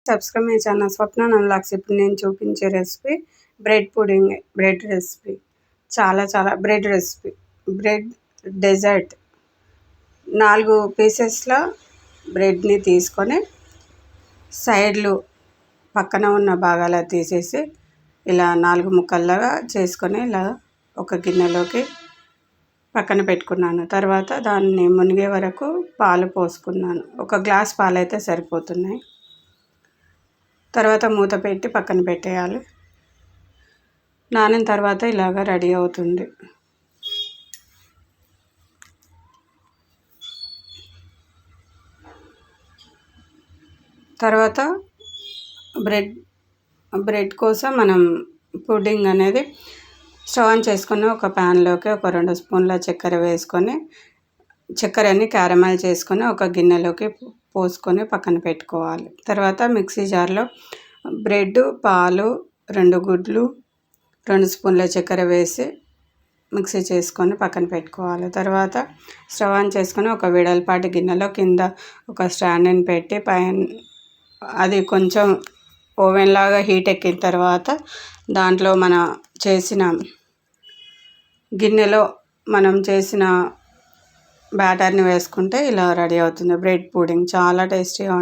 Subscribe my channel Swapna నన్లాక్స్. ఇప్పుడు నేను చూపించే recipe bread pudding, bread recipe. చాలా బ్రెడ్ రెసిపీ, బ్రెడ్ డెజర్ట్. 4 పీసెస్ల బ్రెడ్ని తీసుకొని సైడ్లు పక్కన ఉన్న భాగాలు తీసేసి ఇలా 4 ముక్కల్లాగా చేసుకొని ఇలా ఒక గిన్నెలోకి పక్కన పెట్టుకున్నాను. తర్వాత దాన్ని మునిగే వరకు పాలు పోసుకున్నాను. 1 గ్లాస్ పాలు అయితే సరిపోతున్నాయి. తర్వాత మూత పెట్టి పక్కన పెట్టేయాలి. నానిన తర్వాత ఇలాగ రెడీ అవుతుంది. తర్వాత బ్రెడ్ కోసం మనం పుడ్డింగ్ అనేది స్టవ్ ఆన్ చేసుకొని ఒక ప్యాన్లోకి ఒక 2 స్పూన్ల చక్కెర వేసుకొని చక్కెరని క్యారమెల్ చేసుకొని ఒక గిన్నెలోకి పోసుకొని పక్కన పెట్టుకోవాలి. తర్వాత మిక్సీ జార్లో బ్రెడ్, పాలు, 2 గుడ్లు, 2 స్పూన్ల చక్కెర వేసి మిక్సీ చేసుకొని పక్కన పెట్టుకోవాలి. తర్వాత స్టవ్ ఆన్ చేసుకొని ఒక వెడల్పాటి గిన్నెలో కింద ఒక స్టాండ్ని పెట్టి పైన అది కొంచెం ఓవెన్ లాగా హీట్ ఎక్కిన తర్వాత దాంట్లో గిన్నెలో మనం చేసిన బ్యాటర్ని వేసుకుంటే ఇలా రెడీ అవుతుంది బ్రెడ్ పుడింగ్. చాలా టేస్టీగా ఉంటుంది.